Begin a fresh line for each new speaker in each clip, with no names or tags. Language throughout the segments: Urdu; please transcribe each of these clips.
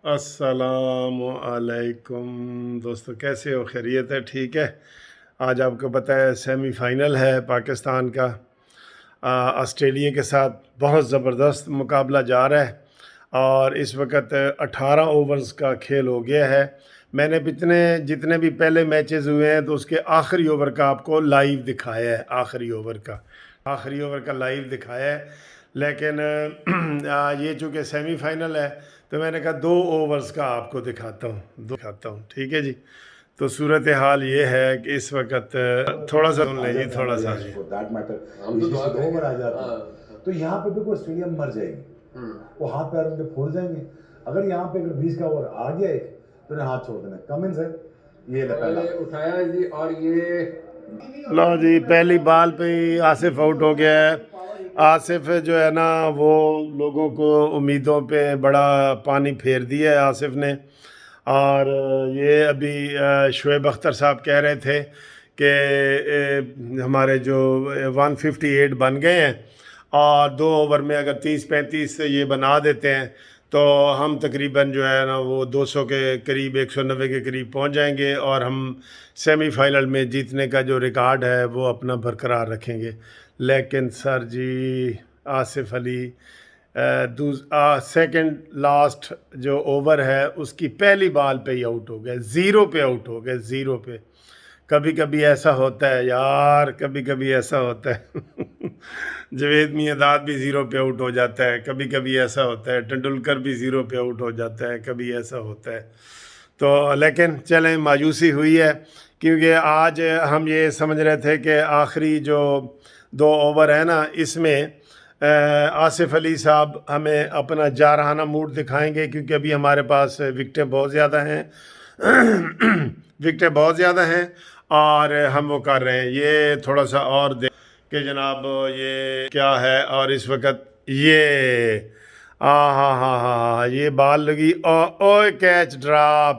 السلام علیکم دوستو، کیسے ہو؟ خیریت ہے؟ ٹھیک ہے۔ آج آپ کو پتہ ہے سیمی فائنل ہے پاکستان کا آسٹریلیا کے ساتھ۔ بہت زبردست مقابلہ جا رہا ہے اور اس وقت 18 اوورز کا کھیل ہو گیا ہے۔ میں نے جتنے بھی پہلے میچز ہوئے ہیں تو اس کے آخری اوور کا آپ کو لائیو دکھایا ہے، آخری اوور کا لائیو دکھایا ہے، لیکن یہ چونکہ سیمی فائنل ہے تو میں نے کہا 2 اوورز کا آپ کو دکھاتا ہوں، ٹھیک ہے جی۔ تو صورتحال یہ ہے کہ اس وقت تھوڑا سا سن لیں جی، تھوڑا سا جی۔
اوور آ جاتے ہیں تو یہاں پہ بالکل اسٹیڈیم مر جائے گی، وہ ہاتھ پیر ان کے پھول جائیں گے۔ اگر یہاں پہ اگر 20 کا اوور آ گیا ایک تو انہیں ہاتھ چھوڑ دینا۔ کمنز ہے یہ پہلا
اٹھایا جی، اور یہ
لو جی، پہلی بال پہ ہی آصف آؤٹ ہو گیا ہے۔ آصف جو ہے نا وہ لوگوں کو امیدوں پہ بڑا پانی پھیر دیا ہے آصف نے۔ اور یہ ابھی شعیب اختر صاحب کہہ رہے تھے کہ ہمارے جو 158 بن گئے ہیں اور 2 اوور میں اگر 30-35 یہ بنا دیتے ہیں تو ہم تقریباً جو ہے نا وہ 200 کے قریب، 190 کے قریب پہنچ جائیں گے اور ہم سیمی فائنل میں جیتنے کا جو ریکارڈ ہے وہ اپنا برقرار رکھیں گے۔ لیکن سر جی، آصف علی سیکنڈ لاسٹ جو اوور ہے اس کی پہلی بال پہ ہی آؤٹ ہو گئے، 0 پہ آؤٹ ہو گئے، 0 پہ۔ کبھی کبھی ایسا ہوتا ہے یار، کبھی کبھی ایسا ہوتا ہے جوید میاں بھی 0 پہ آؤٹ ہو جاتا ہے، کبھی کبھی ایسا ہوتا ہے ٹنڈولکر بھی 0 پہ آؤٹ ہو جاتا ہے، کبھی ایسا ہوتا ہے۔ تو لیکن چلیں، مایوسی ہوئی ہے کیونکہ آج ہم یہ سمجھ رہے تھے کہ آخری جو 2 اوور ہیں نا اس میں آصف علی صاحب ہمیں اپنا جارحانہ موڈ دکھائیں گے، کیونکہ ابھی ہمارے پاس وکٹیں بہت زیادہ ہیں اور ہم وہ کر رہے ہیں۔ یہ تھوڑا سا اور دیکھ کہ جناب یہ کیا ہے، اور اس وقت یہ ہاں یہ بال لگی، اوے کیچ ڈراپ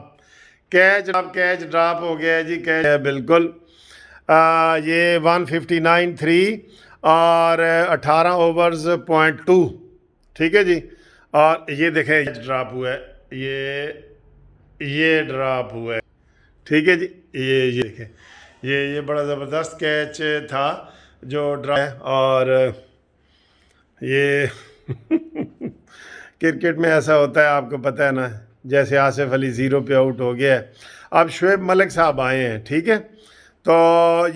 ہو گیا جی، کیچ ہے بالکل۔ یہ 159 3 اور 18 اوورز .2، ٹھیک ہے جی۔ اور یہ دیکھیں ڈراپ ہوا ہے، یہ ڈراپ ہوا ہے، ٹھیک ہے جی۔ یہ دیکھیں، یہ بڑا زبردست کیچ تھا جو ڈراپ ہے۔ اور یہ کرکٹ میں ایسا ہوتا ہے، آپ کو پتہ ہے نا، جیسے آصف علی 0 پہ آؤٹ ہو گیا ہے۔ اب شعیب ملک صاحب آئے ہیں، ٹھیک ہے۔ تو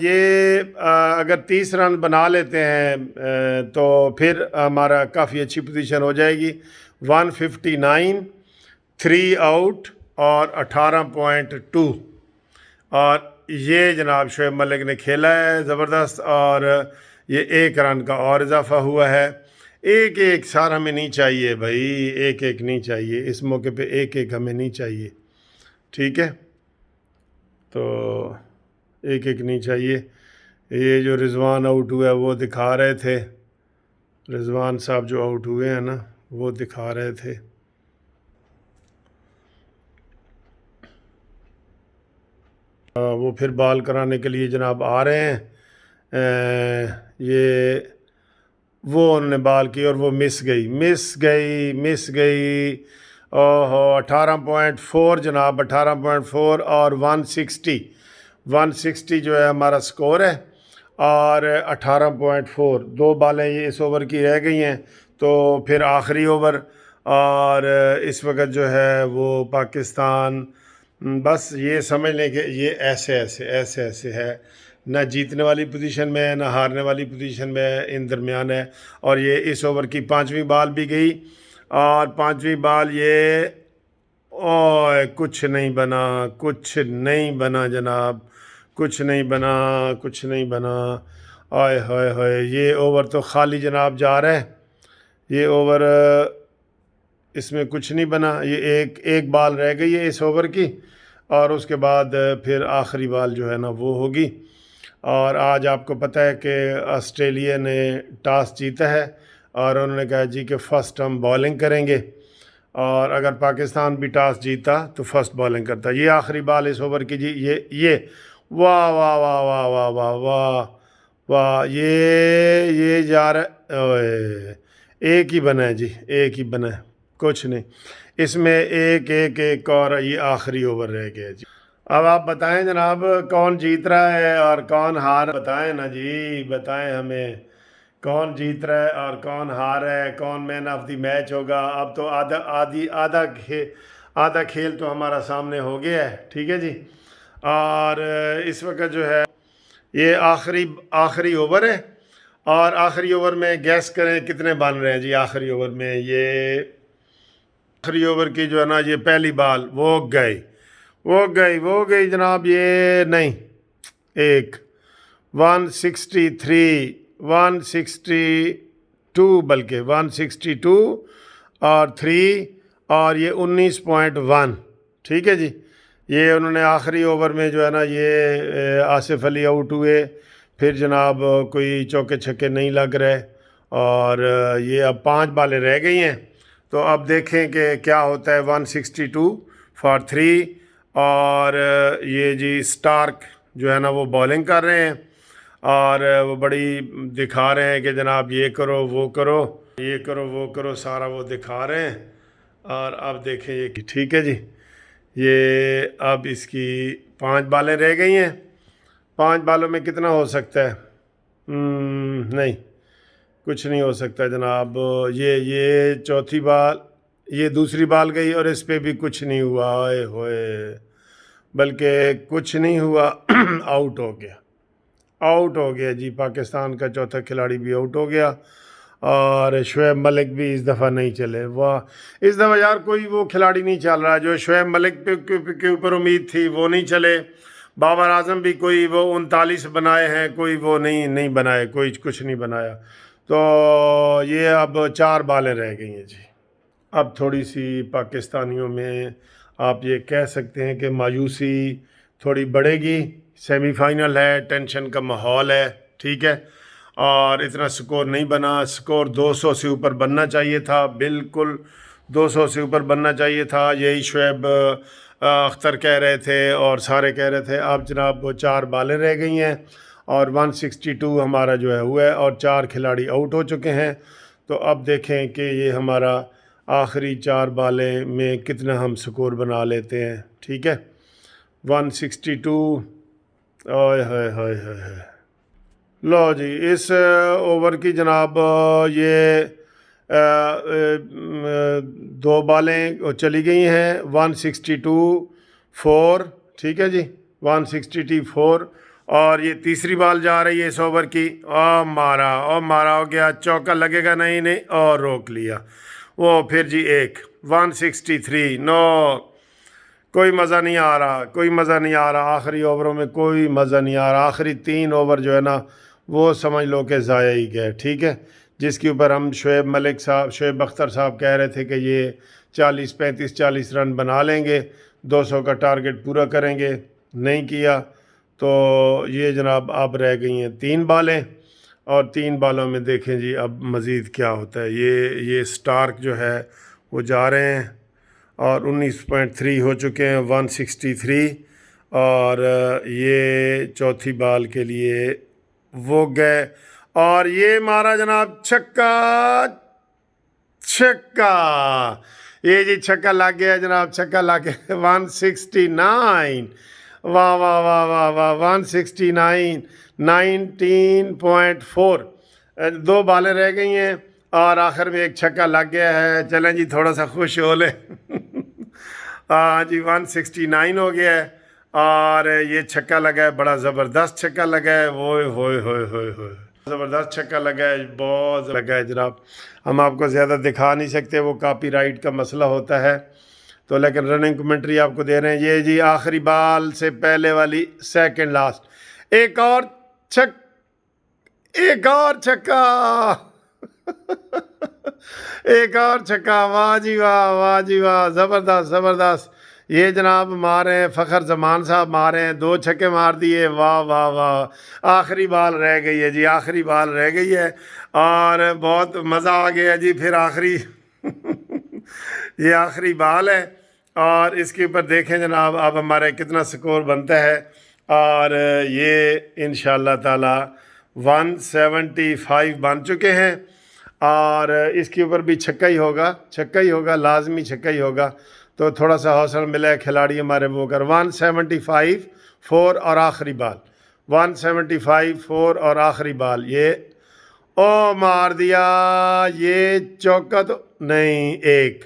یہ اگر 30 رن بنا لیتے ہیں تو پھر ہمارا کافی اچھی پوزیشن ہو جائے گی۔ 159 3 آؤٹ اور 18.2، اور یہ جناب شعیب ملک نے کھیلا ہے زبردست، اور یہ 1 رن کا اور اضافہ ہوا ہے۔ ایک سار ہمیں نہیں چاہیے بھائی، ایک نہیں چاہیے اس موقع پہ، ایک ہمیں نہیں چاہیے، ٹھیک ہے۔ تو ایک نہیں چاہیے۔ یہ جو رضوان آؤٹ ہوا ہے وہ دکھا رہے تھے، رضوان صاحب جو آؤٹ ہوئے ہیں نا وہ دکھا رہے تھے۔ وہ پھر بال کرانے کے لیے جناب آ رہے ہیں۔ یہ وہ انہوں نے بال کی اور وہ مس گئی۔ اوہو، 18.4 جناب، 18.4 اور 160 جو ہے ہمارا سکور ہے، اور 18.4 2 بالیں یہ اس اوور کی رہ گئی ہیں، تو پھر آخری اوور۔ اور اس وقت جو ہے وہ پاکستان بس یہ سمجھ لیں کہ یہ ایسے ہے، نہ جیتنے والی پوزیشن میں ہے نہ ہارنے والی پوزیشن میں ہے، ان درمیان ہے۔ اور یہ اس اوور کی 5ویں بال بھی گئی، اور 5ویں بال یہ کچھ نہیں بنا جناب، کچھ نہیں بنا۔ آئے ہوئے، یہ اوور تو خالی جناب جا رہا ہے، یہ اوور اس میں کچھ نہیں بنا۔ یہ ایک بال رہ گئی ہے اس اوور کی، اور اس کے بعد پھر آخری بال جو ہے نا وہ ہوگی۔ اور آج آپ کو پتہ ہے کہ آسٹریلیا نے ٹاس جیتا ہے اور انہوں نے کہا جی کہ فرسٹ ہم بالنگ کریں گے، اور اگر پاکستان بھی ٹاس جیتا تو فرسٹ بالنگ کرتا۔ یہ آخری بال اس اوور کی جی، یہ واہ واہ واہ واہ واہ واہ واہ واہ، یہ جا رہا ہے، ایک ہی بنا ہے جی، ایک ہی بنا ہے، کچھ نہیں۔ اس میں ایک اور یہ آخری اوور رہ گیا جی۔ اب آپ بتائیں جناب کون جیت رہا ہے اور کون ہار، بتائیں نا جی، بتائیں ہمیں کون جیت رہا ہے اور کون ہار رہا ہے، کون مین آف دی میچ ہوگا۔ اب تو آدھا کھیل تو ہمارا سامنے ہو گیا ہے، ٹھیک ہے جی۔ اور اس وقت جو ہے یہ آخری اوور ہے، اور آخری اوور میں گیس کریں کتنے بن رہے ہیں جی۔ آخری اوور میں یہ آخری اوور کی جو ہے نا یہ پہلی بال وہ گئی جناب، یہ نہیں، 162 بلکہ 162 اور 3 اور یہ 19.1، ٹھیک ہے جی۔ یہ انہوں نے آخری اوور میں جو ہے نا یہ آصف علی آؤٹ ہوئے، پھر جناب کوئی چوکے چھکے نہیں لگ رہے، اور یہ اب 5 بالیں رہ گئی ہیں، تو اب دیکھیں کہ کیا ہوتا ہے۔ 162 فار 3، اور یہ جی سٹارک جو ہے نا وہ بولنگ کر رہے ہیں، اور وہ بڑی دکھا رہے ہیں کہ جناب یہ کرو وہ کرو، یہ کرو وہ کرو، سارا وہ دکھا رہے ہیں۔ اور اب دیکھیں یہ ٹھیک ہے جی، یہ اب اس کی 5 بالیں رہ گئی ہیں۔ 5 بالوں میں کتنا ہو سکتا ہے؟ نہیں، کچھ نہیں ہو سکتا جناب۔ یہ چوتھی بال، یہ دوسری بال گئی اور اس پہ بھی کچھ نہیں ہوا، ہوئے بلکہ کچھ نہیں ہوا، آؤٹ ہو گیا جی۔ پاکستان کا چوتھا کھلاڑی بھی آؤٹ ہو گیا، اور شعیب ملک بھی اس دفعہ نہیں چلے۔ واہ، اس دفعہ یار کوئی وہ کھلاڑی نہیں چل رہا جو شعیب ملک کے اوپر امید تھی، وہ نہیں چلے۔ بابر اعظم بھی کوئی وہ 39 بنائے ہیں، کوئی وہ نہیں بنائے، کوئی کچھ نہیں بنایا۔ تو یہ اب 4 بالیں رہ گئی ہیں جی۔ اب تھوڑی سی پاکستانیوں میں آپ یہ کہہ سکتے ہیں کہ مایوسی تھوڑی بڑھے گی۔ سیمی فائنل ہے، ٹینشن کا ماحول ہے، ٹھیک ہے، اور اتنا سکور نہیں بنا۔ سکور 200 سے اوپر بننا چاہیے تھا، بالکل 200 سے اوپر بننا چاہیے تھا، یہی شعیب اختر کہہ رہے تھے اور سارے کہہ رہے تھے۔ اب جناب وہ 4 بالیں رہ گئی ہیں، اور 162 ہمارا جو ہے ہوا ہے، اور 4 کھلاڑی آؤٹ ہو چکے ہیں۔ تو اب دیکھیں کہ یہ ہمارا آخری 4 بالیں میں کتنا ہم سکور بنا لیتے ہیں، ٹھیک ہے۔ 162، لو جی، اس اوور کی جناب یہ 2 بالیں چلی گئی ہیں، 162 4، ٹھیک ہے جی، 162 4، اور یہ تیسری بال جا رہی ہے اس اوور کی، اور مارا ہو گیا، چوکا لگے گا، نہیں، اور روک لیا وہ، پھر جی 163، نو، کوئی مزہ نہیں آ رہا، آخری اووروں میں کوئی مزہ نہیں آ رہا۔ آخری 3 اوور جو ہے نا وہ سمجھ لو کہ ضائع ہی گئے، ٹھیک ہے، جس کے اوپر ہم شعیب اختر صاحب کہہ رہے تھے کہ یہ 40 رن بنا لیں گے، 200 کا ٹارگٹ پورا کریں گے، نہیں کیا۔ تو یہ جناب اب رہ گئی ہیں 3 بالیں، اور 3 بالوں میں دیکھیں جی اب مزید کیا ہوتا ہے۔ یہ سٹارک جو ہے وہ جا رہے ہیں، اور 19.3 ہو چکے ہیں، 163، اور یہ چوتھی بال کے لیے وہ گئے، اور یہ مارا جناب چھکا، یہ جی چھکا لگ گیا جناب، چھکا لگ گیا، 169، واہ 169، 19.4، 2 بالیں رہ گئی ہیں، اور آخر میں ایک چھکا لگ گیا ہے۔ چلیں جی تھوڑا سا خوش ہو لیں، جی 169 ہو گیا ہے، اور یہ چھکا لگا ہے، بڑا زبردست چھکا لگا ہے، ہوئے زبردست چھکا لگا ہے، بہت لگا ہے جناب۔ ہم آپ کو زیادہ دکھا نہیں سکتے، وہ کاپی رائٹ کا مسئلہ ہوتا ہے، تو لیکن رننگ کمنٹری آپ کو دے رہے ہیں۔ یہ جی آخری بال سے پہلے والی، سیکنڈ لاسٹ، ایک اور چھکا ایک اور چھکا، واہ جی واہ، زبردست۔ یہ جناب مارے ہیں، فخر زمان صاحب مارے ہیں، 2 چھکے مار دیے، واہ، آخری بال رہ گئی ہے جی، آخری بال رہ گئی ہے، اور بہت مزہ آ گیا جی۔ پھر یہ آخری بال ہے، اور اس کے اوپر دیکھیں جناب اب ہمارے کتنا سکور بنتا ہے، اور یہ انشاءاللہ تعالی 175 بن چکے ہیں، اور اس کے اوپر بھی چھکا ہی ہوگا لازمی چھکا ہی ہوگا. تو تھوڑا سا حوصلہ ملا ہے کھلاڑی ہمارے وہ کر 175 4 اور آخری بال 175 4 اور آخری بال. یہ او مار دیا, یہ چوکا تو نہیں, ایک.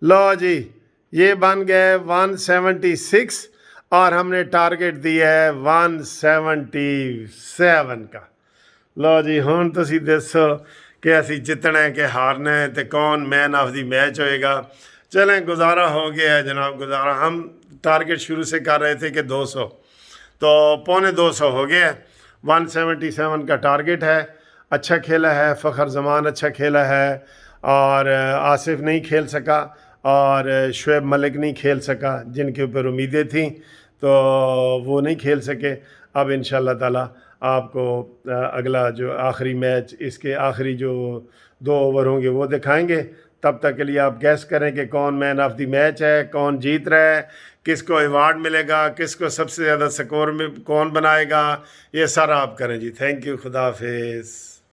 لو جی یہ بن گئے 176 اور ہم نے ٹارگٹ دیا ہے 177 کا. لو جی ہن تسی دسو کہ اسی جتنا ہے کہ ہارنا ہے تو کون مین آف دی میچ ہوئے گا. چلیں گزارا ہو گیا ہے جناب, گزارا. ہم ٹارگٹ شروع سے کر رہے تھے کہ 200 تو 250 ہو گیا ہے. 177 کا ٹارگٹ ہے. اچھا کھیلا ہے فخر زمان, اچھا کھیلا ہے, اور آصف نہیں کھیل سکا اور شعیب ملک نہیں کھیل سکا, جن کے اوپر امیدیں تھیں تو وہ نہیں کھیل سکے. اب انشاءاللہ تعالی آپ کو اگلا جو آخری میچ, اس کے آخری جو 2 اوور ہوں گے وہ دکھائیں گے. تب تک کے لیے آپ گیس کریں کہ کون مین آف دی میچ ہے, کون جیت رہا ہے, کس کو ایوارڈ ملے گا, کس کو سب سے زیادہ سکور میں کون بنائے گا, یہ سارا آپ کریں جی. تھینک یو, خدا حافظ.